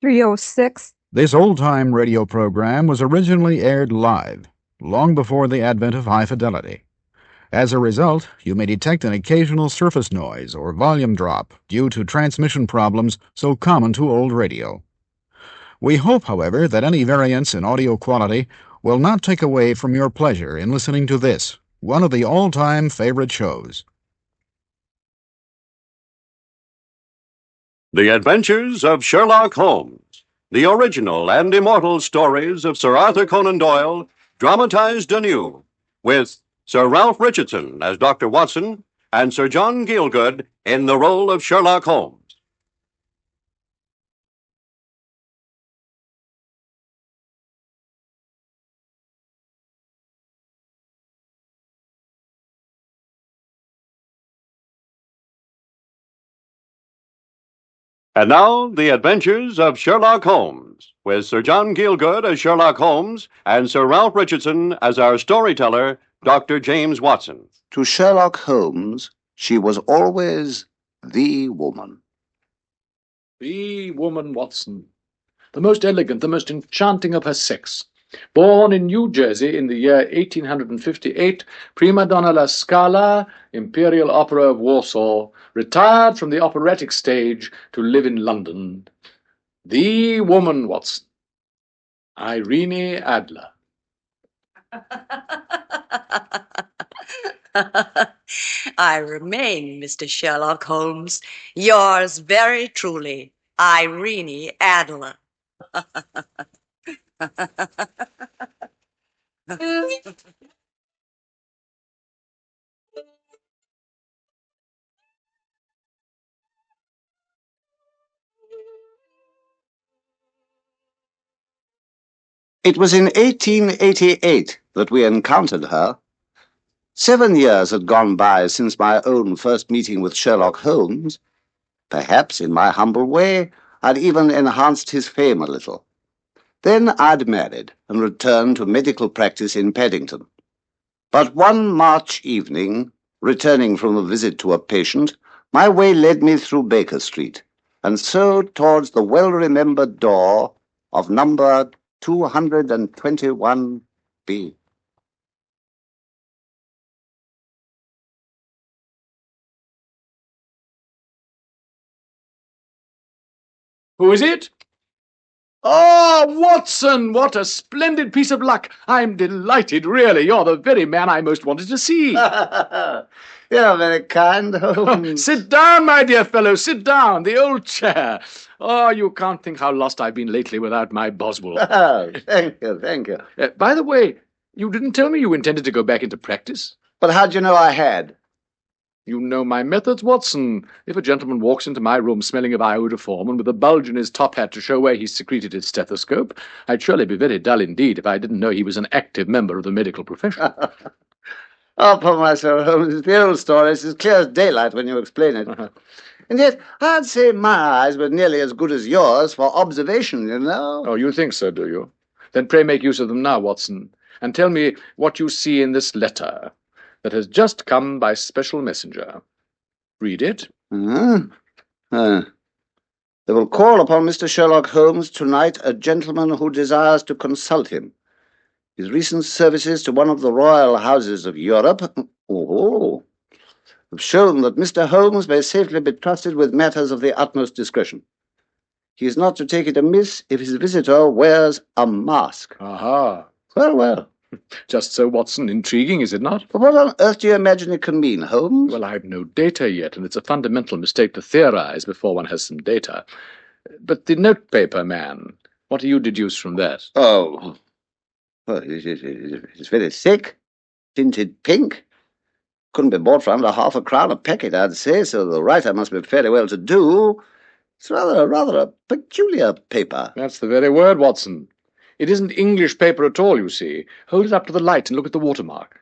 306. This old-time radio program was originally aired live, long before the advent of high fidelity. As a result, you may detect an occasional surface noise or volume drop due to transmission problems so common to old radio. We hope, however, that any variance in audio quality will not take away from your pleasure in listening to this, one of the all-time favorite shows. The Adventures of Sherlock Holmes, the original and immortal stories of Sir Arthur Conan Doyle, dramatized anew, with Sir Ralph Richardson as Dr. Watson and Sir John Gielgud in the role of Sherlock Holmes. And now, The Adventures of Sherlock Holmes, with Sir John Gielgud as Sherlock Holmes and Sir Ralph Richardson as our storyteller, Dr. James Watson. To Sherlock Holmes, she was always the woman. The woman, Watson. The most elegant, the most enchanting of her sex. Born in New Jersey in the year 1858, prima donna La Scala, Imperial Opera of Warsaw, retired from the operatic stage to live in London. The woman, Watson. Irene Adler. I remain, Mr. Sherlock Holmes, yours very truly, Irene Adler. It was in 1888 that we encountered her. 7 years had gone by since my own first meeting with Sherlock Holmes. Perhaps, in my humble way, I'd even enhanced his fame a little. Then I'd married and returned to medical practice in Paddington. But one March evening, returning from a visit to a patient, my way led me through Baker Street, and so towards the well-remembered door of number 221B. Who is it? Oh, Watson, what a splendid piece of luck. I'm delighted, really. You're the very man I most wanted to see. You're very kind, Holmes. Sit down, my dear fellow, sit down. The old chair. Oh, you can't think how lost I've been lately without my Boswell. Oh, thank you, thank you. By the way, you didn't tell me you intended to go back into practice. But how'd you know I had? You know my methods, Watson. If a gentleman walks into my room smelling of iodoform and with a bulge in his top hat to show where he's secreted his stethoscope, I'd surely be very dull indeed if I didn't know he was an active member of the medical profession. Oh, poor myself, Holmes. It's the old story. It's as clear as daylight when you explain it. And yet, I'd say my eyes were nearly as good as yours for observation, you know. Oh, you think so, do you? Then pray make use of them now, Watson, and tell me what you see in this letter that has just come by special messenger. Read it. They will call upon Mr. Sherlock Holmes tonight, a gentleman who desires to consult him. His recent services to one of the royal houses of Europe have shown that Mr. Holmes may safely be trusted with matters of the utmost discretion. He is not to take it amiss if his visitor wears a mask. Aha. Well, well. Just so, Watson. Intriguing, is it not? But what on earth do you imagine it can mean, Holmes? Well, I've no data yet, and it's a fundamental mistake to theorize before one has some data. But the notepaper man, what do you deduce from that? Oh, well, it's very thick, tinted pink. Couldn't be bought for under £0.50 a packet, I'd say, so the writer must be fairly well-to-do. It's rather a peculiar paper. That's the very word, Watson. It isn't English paper at all, you see. Hold it up to the light and look at the watermark.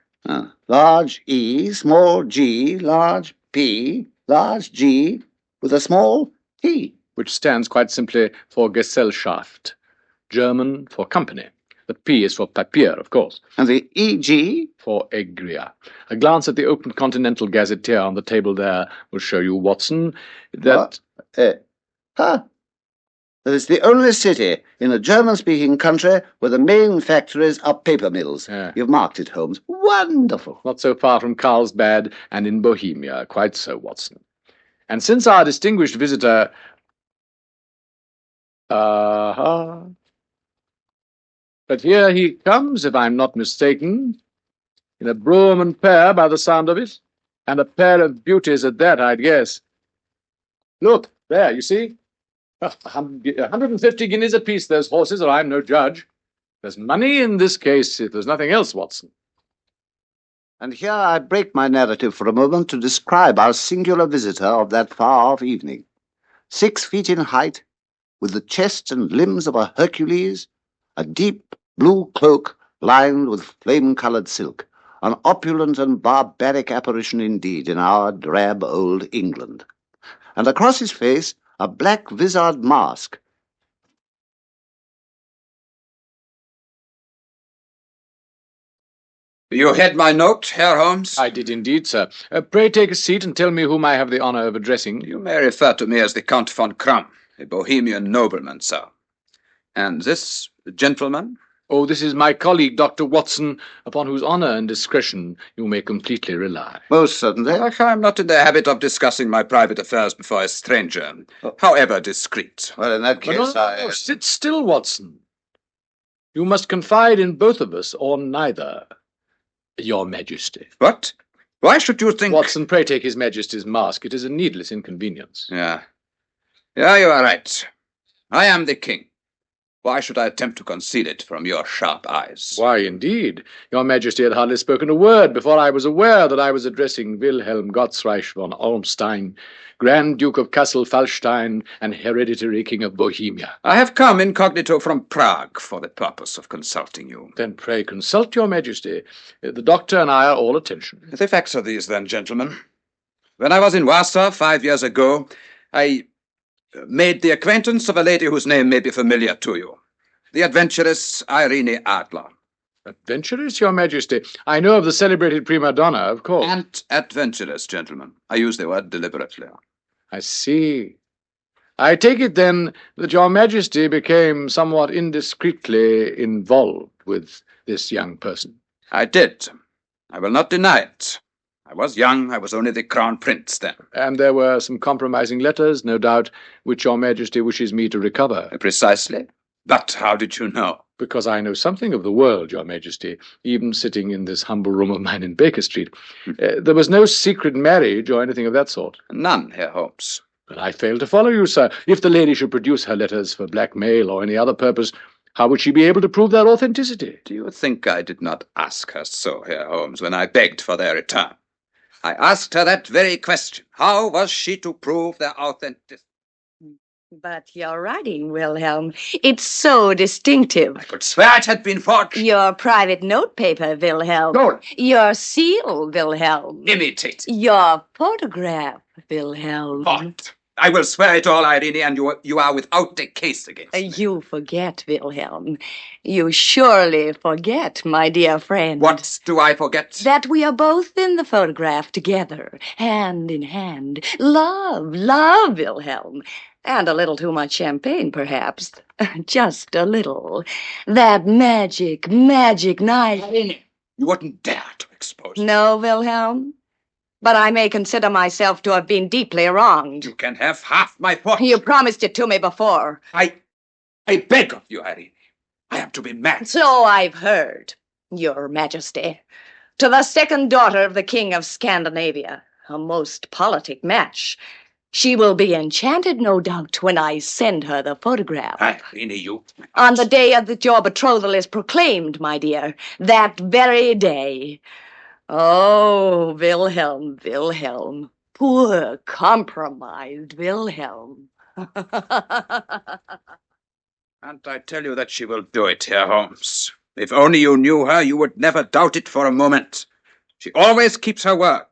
Large E, small g, large P, large G, with a small T. Which stands quite simply for Gesellschaft, German for company. The P is for Papier, of course. And the EG? For Egria. A glance at the Open Continental Gazetteer on the table there will show you, Watson, that... The It is the only city in a German-speaking country where the main factories are paper mills. Yeah. You've marked it, Holmes. Wonderful. Not so far from Carlsbad and in Bohemia. Quite so, Watson. And since our distinguished visitor... But here he comes, if I'm not mistaken, in a brougham and pair by the sound of it, and a pair of beauties at that, I'd guess. Look, there, you see? 150 guineas apiece, those horses, or I'm no judge. There's money in this case, if there's nothing else, Watson. And here I break my narrative for a moment to describe our singular visitor of that far-off evening. 6 feet in height, with the chest and limbs of a Hercules, a deep blue cloak lined with flame-coloured silk, an opulent and barbaric apparition indeed in our drab old England. And across his face, a black vizard mask. You had my note, Herr Holmes? I did indeed, sir. Pray take a seat and tell me whom I have the honour of addressing. You may refer to me as the Count von Krumm, a Bohemian nobleman, sir. And this gentleman? Oh, this is my colleague, Dr. Watson, upon whose honour and discretion you may completely rely. Most certainly. I'm not in the habit of discussing my private affairs before a stranger, however discreet. Well, in that case, No, sit still, Watson. You must confide in both of us, or neither, Your Majesty. What? Why should you think... Watson, pray take His Majesty's mask. It is a needless inconvenience. Yeah, you are right. I am the king. Why should I attempt to conceal it from your sharp eyes? Why, indeed. Your Majesty had hardly spoken a word before I was aware that I was addressing Wilhelm Gottsreich von Olmstein, Grand Duke of Kassel-Fallstein and hereditary King of Bohemia. I have come incognito from Prague for the purpose of consulting you. Then pray consult Your Majesty. The doctor and I are all attention. The facts are these, then, gentlemen. When I was in Warsaw 5 years ago, I made the acquaintance of a lady whose name may be familiar to you. The adventuress Irene Adler. Adventurous, Your Majesty? I know of the celebrated prima donna, of course. And adventurous, gentlemen. I use the word deliberately. I see. I take it, then, that Your Majesty became somewhat indiscreetly involved with this young person. I did. I will not deny it. I was young. I was only the Crown Prince then. And there were some compromising letters, no doubt, which Your Majesty wishes me to recover. Precisely. But how did you know? Because I know something of the world, Your Majesty, even sitting in this humble room of mine in Baker Street. There was no secret marriage or anything of that sort. None, Herr Holmes. But I fail to follow you, sir. If the lady should produce her letters for blackmail or any other purpose, how would she be able to prove their authenticity? Do you think I did not ask her so, Herr Holmes, when I begged for their return? I asked her that very question. How was she to prove their authenticity? But your writing, Wilhelm, it's so distinctive. I could swear it had been forged. Your private notepaper, Wilhelm. Stolen. Your seal, Wilhelm. Imitated. Your photograph, Wilhelm. What? I will swear it all, Irene, and you are without a case against me. You forget, Wilhelm. You surely forget, my dear friend. What do I forget? That we are both in the photograph together, hand in hand. Love, Wilhelm. And a little too much champagne, perhaps. Just a little. That magic night. Irene, you wouldn't dare to expose me. No, Wilhelm? But I may consider myself to have been deeply wronged. You can have half my fortune. You promised it to me before. I beg of you, Irene. I am to be married. So I've heard, Your Majesty. To the second daughter of the King of Scandinavia. A most politic match. She will be enchanted, no doubt, when I send her the photograph. Irene, you... On the day that your betrothal is proclaimed, my dear. That very day. Oh, Wilhelm. Poor, compromised Wilhelm. And I tell you that she will do it, Herr Holmes. If only you knew her, you would never doubt it for a moment. She always keeps her word.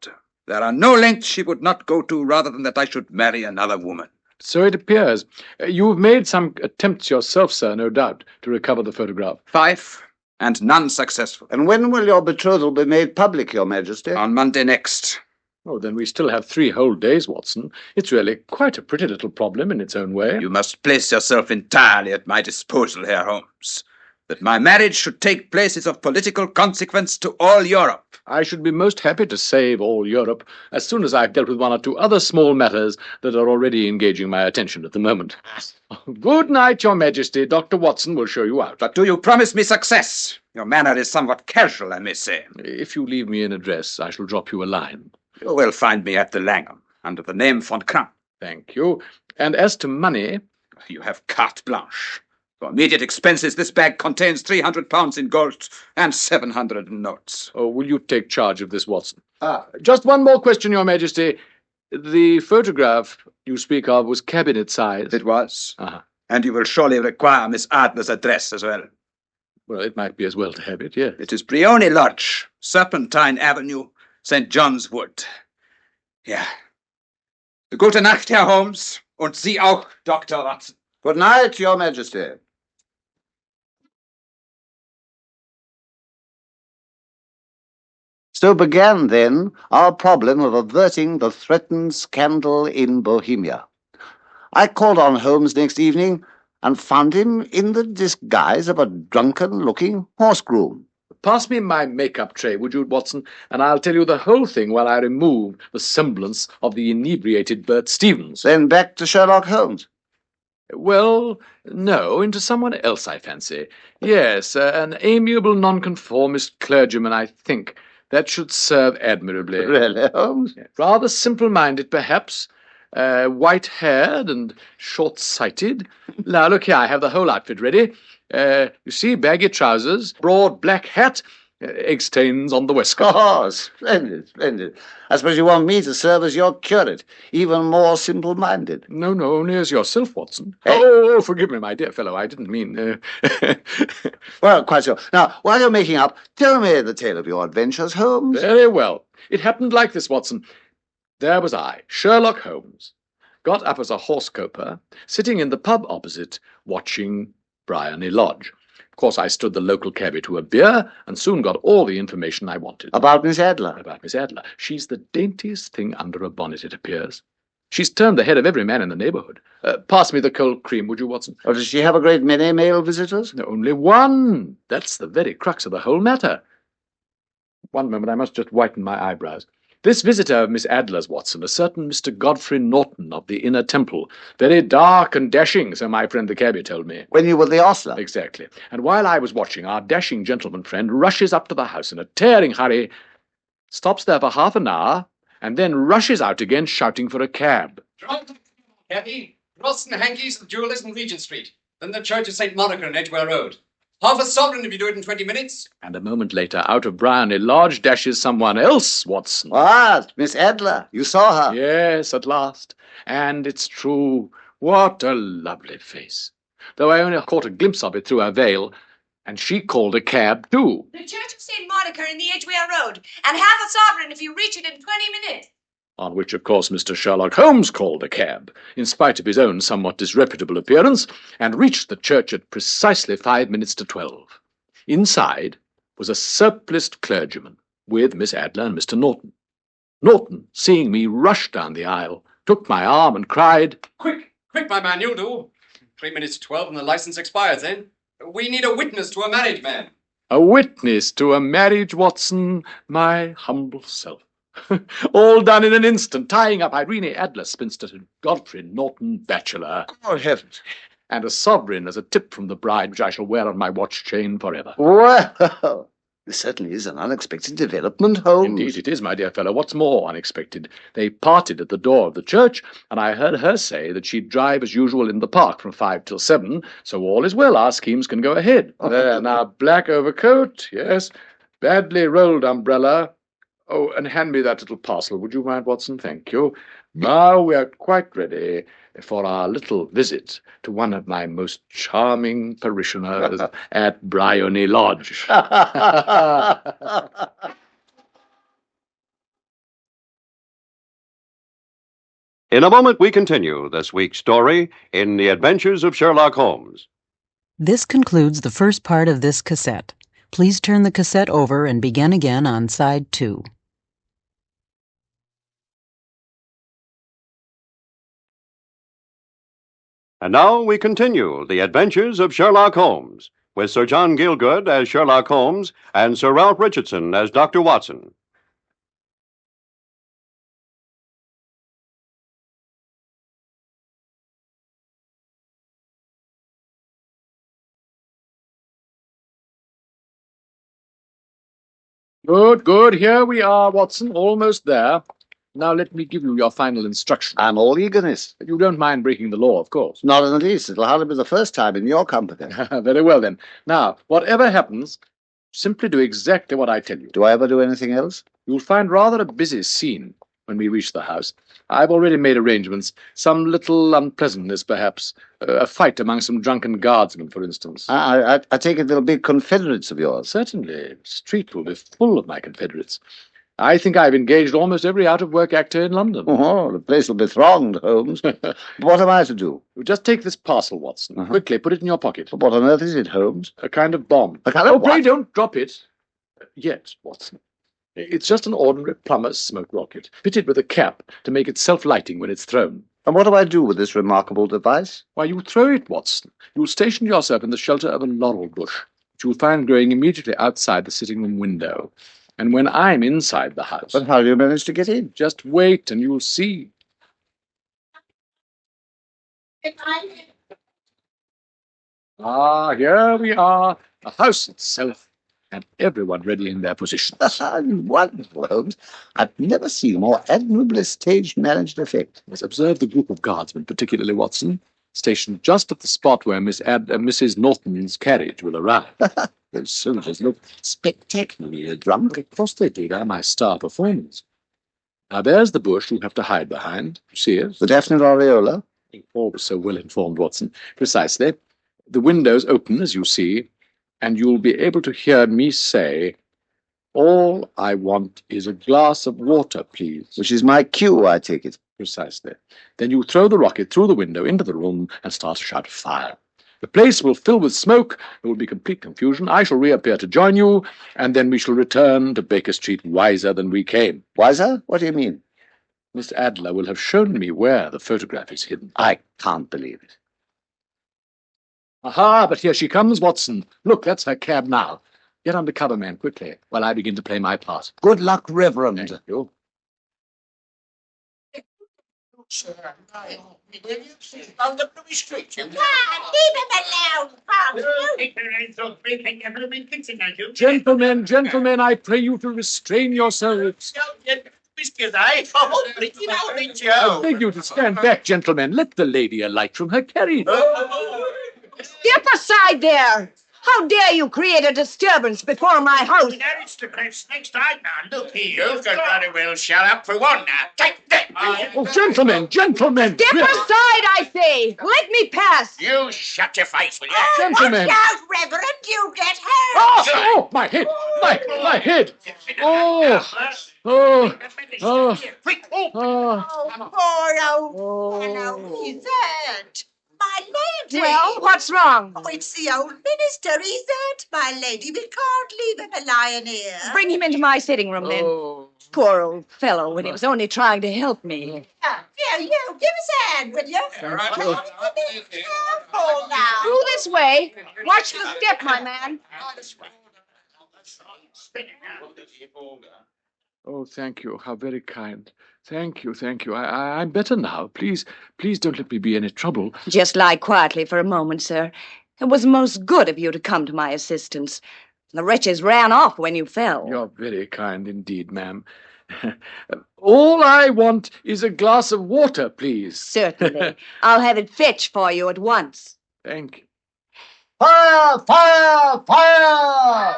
There are no lengths she would not go to rather than that I should marry another woman. So it appears. You've made some attempts yourself, sir, no doubt, to recover the photograph. 5, and none successful. And when will your betrothal be made public, Your Majesty? On Monday next. Oh, then we still have 3 whole days, Watson. It's really quite a pretty little problem in its own way. You must place yourself entirely at my disposal, Herr Holmes. That my marriage should take place is of political consequence to all Europe. I should be most happy to save all Europe as soon as I've dealt with 1 or 2 other small matters that are already engaging my attention at the moment. Good night, Your Majesty. Dr. Watson will show you out. But do you promise me success? Your manner is somewhat casual, I may say. If you leave me an address, I shall drop you a line. You will find me at the Langham, under the name von Kramp. Thank you. And as to money... You have carte blanche. For immediate expenses, this bag contains £300 in gold and 700 in notes. Oh, will you take charge of this, Watson? Just 1 more question, Your Majesty. The photograph you speak of was cabinet size. It was. Uh-huh. And you will surely require Miss Adler's address as well. Well, it might be as well to have it, yes. It is Brioni Lodge, Serpentine Avenue, St. John's Wood. Ja. Gute Nacht, Herr Holmes. Und Sie auch, Dr. Watson. Good night, Your Majesty. So began, then, our problem of averting the threatened scandal in Bohemia. I called on Holmes next evening and found him in the disguise of a drunken-looking horse-groom. Pass me my makeup tray, would you, Watson, and I'll tell you the whole thing while I remove the semblance of the inebriated Bert Stevens. Then back to Sherlock Holmes. Well, no, into someone else, I fancy. Yes, an amiable nonconformist clergyman, I think. That should serve admirably. Really, Holmes? Rather simple-minded, perhaps. White-haired and short-sighted. Now, look here, I have the whole outfit ready. You see, baggy trousers, broad black hat, egg stains on the waistcoat. Oh, splendid, splendid. I suppose you want me to serve as your curate, even more simple-minded. No, only as yourself, Watson. Hey. Oh, forgive me, my dear fellow, I didn't mean... Well, quite so. Now, while you're making up, tell me the tale of your adventures, Holmes. Very well. It happened like this, Watson. There was I, Sherlock Holmes, got up as a horse-coper, sitting in the pub opposite, watching Briony Lodge. Of course, I stood the local cabby to a beer, and soon got all the information I wanted. About Miss Adler. About Miss Adler. She's the daintiest thing under a bonnet, it appears. She's turned the head of every man in the neighbourhood. Pass me the cold cream, would you, Watson? Or does she have a great many male visitors? No, only one. That's the very crux of the whole matter. 1 moment, I must just whiten my eyebrows. This visitor of Miss Adler's, Watson, a certain Mr. Godfrey Norton of the Inner Temple. Very dark and dashing, so my friend the cabby told me. When you were the ostler? Exactly. And while I was watching, our dashing gentleman friend rushes up to the house in a tearing hurry, stops there for half an hour, and then rushes out again shouting for a cab. Cabby, Ross and Hankey's, the jewellers in Regent Street. Then the church of St. Monica in Edgware Road. Half a sovereign if you do it in 20 minutes. And a moment later, out of Briony Lodge dashes someone else, Watson. What? Miss Adler. You saw her? Yes, at last. And it's true. What a lovely face. Though I only caught a glimpse of it through her veil, and she called a cab, too. The Church of St. Monica in the Edgware Road, and half a sovereign if you reach it in 20 minutes. On which, of course, Mr. Sherlock Holmes called a cab, in spite of his own somewhat disreputable appearance, and reached the church at precisely 5 minutes to 12. Inside was a surpliced clergyman, with Miss Adler and Mr. Norton. Norton, seeing me, rushed down the aisle, took my arm, and cried, Quick, my man, you'll do. 3 minutes to 12 and the license expires then. We need a witness to a marriage, man. A witness to a marriage, Watson, my humble self. All done in an instant, tying up Irene Adler, spinster, to Godfrey Norton, bachelor. Oh, heavens. And a sovereign as a tip from the bride, which I shall wear on my watch chain forever. Well, this certainly is an unexpected development, Holmes. Indeed it is, my dear fellow. What's more unexpected? They parted at the door of the church, and I heard her say that she'd drive as usual in the park from 5 till 7, so all is well, our schemes can go ahead. There, now, black overcoat, yes, badly rolled umbrella. Oh, and hand me that little parcel, would you mind, Watson? Thank you. Now we are quite ready for our little visit to one of my most charming parishioners at Briony Lodge. In a moment, we continue this week's story in The Adventures of Sherlock Holmes. This concludes the first part of this cassette. Please turn the cassette over and begin again on side 2. And now we continue the adventures of Sherlock Holmes, with Sir John Gielgud as Sherlock Holmes and Sir Ralph Richardson as Dr. Watson. Good, good. Here we are, Watson, almost there. Now let me give you your final instruction. I'm all eagerness. You don't mind breaking the law, of course. Not in the least. It'll hardly be the first time in your company. Very well, then. Now, whatever happens, simply do exactly what I tell you. Do I ever do anything else? You'll find rather a busy scene when we reach the house. I've already made arrangements. Some little unpleasantness, perhaps. A fight among some drunken guardsmen, for instance. I take it they'll be confederates of yours. Certainly. The street will be full of my confederates. I think I've engaged almost every out-of-work actor in London. Oh, the place will be thronged, Holmes. What am I to do? You just take this parcel, Watson. Quickly, put it in your pocket. What on earth is it, Holmes? A kind of bomb. A kind of pray what? don't drop it. Yet, Watson. It's just an ordinary plumber's smoke rocket, fitted with a cap to make it self-lighting when it's thrown. And what do I do with this remarkable device? Why, you throw it, Watson. You'll station yourself in the shelter of a laurel bush, which you'll find growing immediately outside the sitting-room window. And when I'm inside the house... But how do you manage to get in? Just wait and you'll see. Ah, here we are, the house itself, and everyone ready in their positions. Wonderful, Holmes. I've never seen a more admirably stage-managed effect. Let's observe the group of guardsmen, particularly Watson, stationed just at the spot where Mrs. Norton's carriage will arrive. Those soldiers look spectacularly drunk. Of course they do. They're my star performers. Now, there's the bush you'll have to hide behind. You see it? The definite aureola? You're always so well informed, Watson. Precisely. The window's open, as you see, and you'll be able to hear me say, "All I want is a glass of water, please." Which is my cue, I take it. Precisely. Then you throw the rocket through the window into the room and start to shout fire. The place will fill with smoke. There will be complete confusion. I shall reappear to join you, and then we shall return to Baker Street wiser than we came. Wiser? What do you mean? Miss Adler will have shown me where the photograph is hidden. I can't believe it. Aha, but here she comes, Watson. Look, that's her cab now. Get under cover, man, quickly, while I begin to play my part. Good luck, Reverend. Thank you. On the Blooming Street. Leave him alone, Gentlemen, I pray you to restrain yourselves. I beg you to stand back, gentlemen. Let the lady alight from her carriage. Step aside there! How dare you create a disturbance before my house? Aristocrats next time now. Look here. You could very well shut up for one now. Take that. Oh, gentlemen! Step really. aside, I say! Let me pass! You shut your face, will you? Gentlemen! Watch out, Reverend, you get hurt. Oh, my head! My head! Quick, oh. Oh, poor old fellow. He's hurt. My lady. Well, what's wrong? Oh, it's the old minister. He's hurt, my lady. We can't leave him lying here. Bring him into my sitting room, then. Poor old fellow, when he was only trying to help me. Here, you, give us a hand, will you? Careful now. Through this way. Watch the step, my man. Oh, thank you. How very kind. Thank you. I'm better now. Please don't let me be any trouble. Just lie quietly for a moment, sir. It was most good of you to come to my assistance. The wretches ran off when you fell. You're very kind indeed, ma'am. All I want is a glass of water, please. Certainly. I'll have it fetched for you at once. Thank you. Fire! Fire! Fire!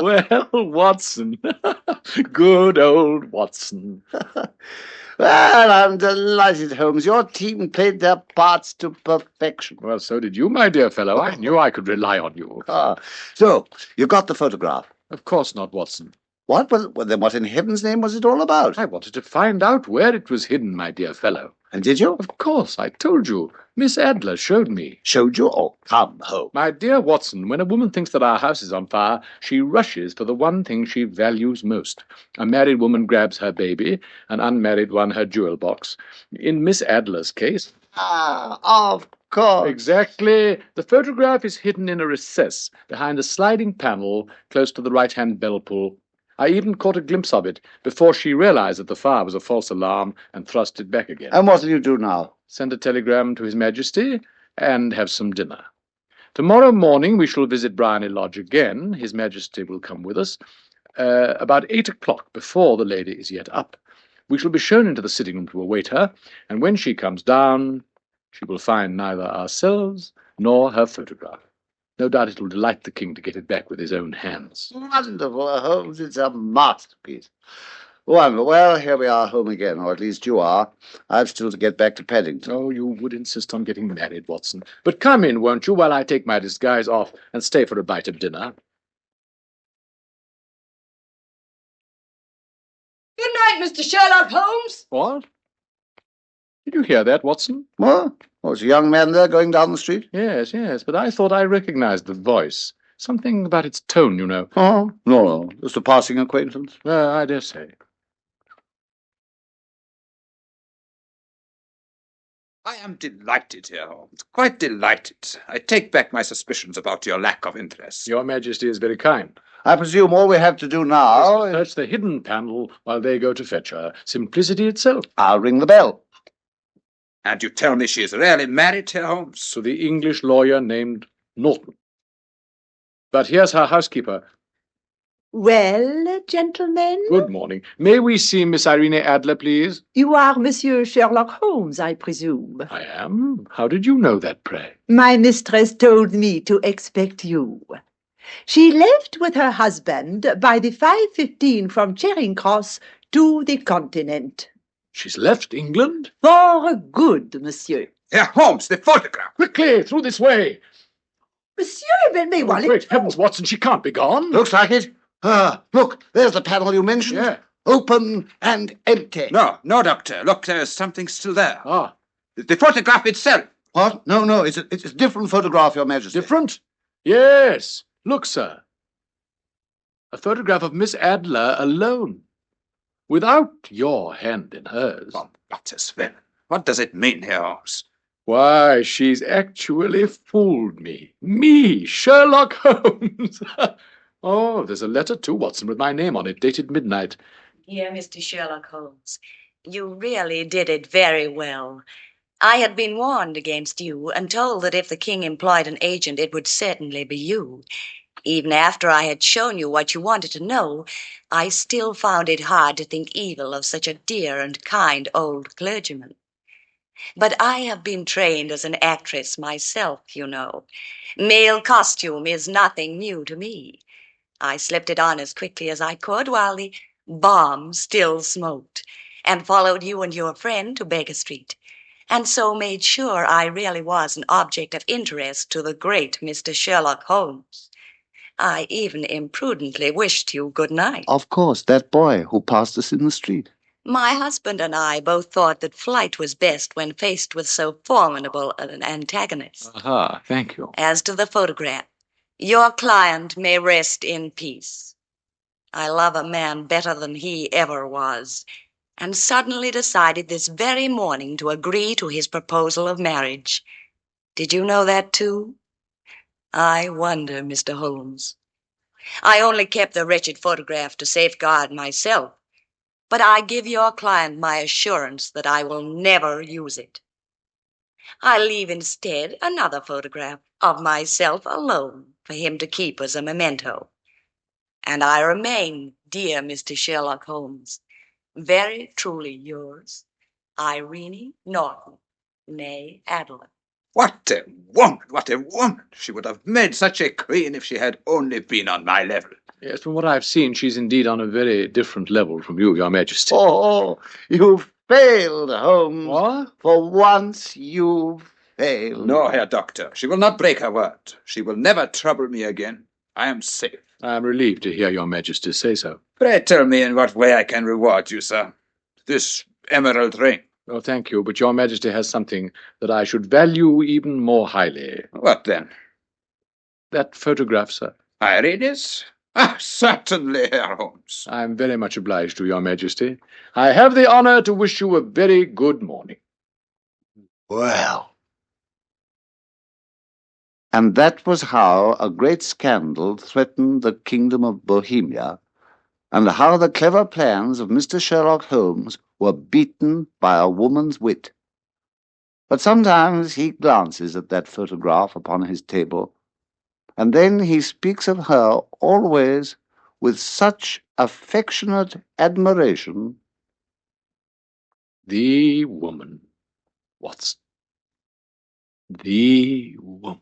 Well, Watson. Good old Watson. Well, I'm delighted, Holmes. Your team played their parts to perfection. Well, so did you, my dear fellow. I knew I could rely on you. So, you got the photograph? Of course not, Watson. What? Well, then what in heaven's name was it all about? I wanted to find out where it was hidden, my dear fellow. And did you? Of course, I told you. Miss Adler showed me. Showed you? Oh, come home. My dear Watson, when a woman thinks that our house is on fire, she rushes for the one thing she values most. A married woman grabs her baby, an unmarried one her jewel box. In Miss Adler's case... Of course. Exactly. The photograph is hidden in a recess behind a sliding panel close to the right-hand bell pull. I even caught a glimpse of it before she realized that the fire was a false alarm and thrust it back again. And what will you do now? Send a telegram to His Majesty and have some dinner. Tomorrow morning we shall visit Bryony Lodge again. His Majesty will come with us. About 8 o'clock, before the lady is yet up. We shall be shown into the sitting room to await her, and when she comes down, she will find neither ourselves nor her photograph. No doubt it will delight the king to get it back with his own hands. Wonderful, Holmes. It's a masterpiece. Wonderful. Well, here we are home again, or at least you are. I've still to get back to Paddington. Oh, you would insist on getting married, Watson. But come in, won't you, while I take my disguise off and stay for a bite of dinner? Good night, Mr. Sherlock Holmes. What? Did you hear that, Watson? What? Oh, it's a young man there going down the street? Yes, but I thought I recognized the voice. Something about its tone, you know. Oh, no. Just a passing acquaintance. I dare say. I am delighted here, Holmes. Quite delighted. I take back my suspicions about your lack of interest. Your Majesty is very kind. I presume all we have to do now is... Search the hidden panel while they go to fetch her. Simplicity itself. I'll ring the bell. And you tell me she is really married, Herr Holmes? To the English lawyer named Norton. But here's her housekeeper. Well, gentlemen? Good morning. May we see Miss Irene Adler, please? You are Monsieur Sherlock Holmes, I presume. I am. How did you know that, pray? My mistress told me to expect you. She left with her husband by the 5:15 from Charing Cross to the continent. She's left England? For good, monsieur. Herr Holmes, the photograph! Quickly, through this way! Monsieur, mais Oh, great heavens, Watson, she can't be gone. Looks like it. Look, there's the panel you mentioned. Yeah. Open and empty. No, Doctor. Look, there's something still there. Ah. The photograph itself. What? No, it's a different photograph, Your Majesty. Different? Yes. Look, sir. A photograph of Miss Adler alone. Without your hand in hers. Oh, Gottes Willen. What does it mean, Herr Holmes? Why, she's actually fooled me. Me, Sherlock Holmes. Oh, there's a letter too, Watson, with my name on it, dated midnight. Dear Mr. Sherlock Holmes, you really did it very well. I had been warned against you and told that if the king employed an agent, it would certainly be you. Even after I had shown you what you wanted to know, I still found it hard to think evil of such a dear and kind old clergyman. But I have been trained as an actress myself, you know. Male costume is nothing new to me. I slipped it on as quickly as I could while the bomb still smoked, and followed you and your friend to Baker Street, and so made sure I really was an object of interest to the great Mr. Sherlock Holmes. I even imprudently wished you good night. Of course, that boy who passed us in the street. My husband and I both thought that flight was best when faced with so formidable an antagonist. Aha, thank you. As to the photograph, your client may rest in peace. I love a man better than he ever was, and suddenly decided this very morning to agree to his proposal of marriage. Did you know that too? I wonder, Mr. Holmes. I only kept the wretched photograph to safeguard myself, but I give your client my assurance that I will never use it. I leave instead another photograph of myself alone for him to keep as a memento. And I remain, dear Mr. Sherlock Holmes, very truly yours, Irene Norton, née Adler. What a woman! What a woman! She would have made such a queen if she had only been on my level. Yes, from what I've seen, she's indeed on a very different level from you, Your Majesty. Oh, you've failed, Holmes. What? For once you've failed. No, Herr Doctor. She will not break her word. She will never trouble me again. I am safe. I am relieved to hear Your Majesty say so. Pray tell me in what way I can reward you, sir. This emerald ring. Oh, thank you, but your Majesty has something that I should value even more highly. What then? That photograph, sir. Irene's? Ah, certainly, Herr Holmes. I am very much obliged to your Majesty. I have the honor to wish you a very good morning. Well. And that was how a great scandal threatened the kingdom of Bohemia, and how the clever plans of Mr. Sherlock Holmes were beaten by a woman's wit. But sometimes he glances at that photograph upon his table, and then he speaks of her always with such affectionate admiration. The woman, Watson. The woman.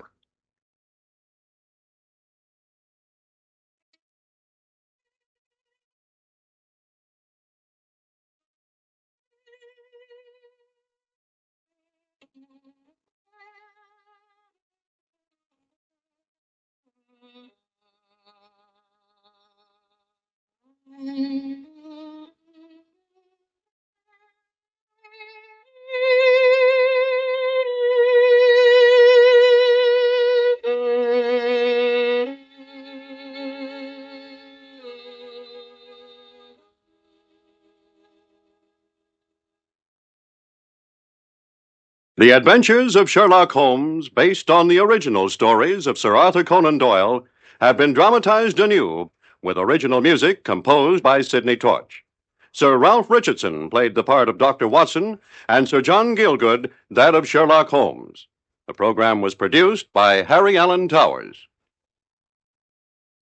The Adventures of Sherlock Holmes, based on the original stories of Sir Arthur Conan Doyle, have been dramatized anew with original music composed by Sidney Torch. Sir Ralph Richardson played the part of Dr. Watson, and Sir John Gielgud that of Sherlock Holmes. The program was produced by Harry Allen Towers.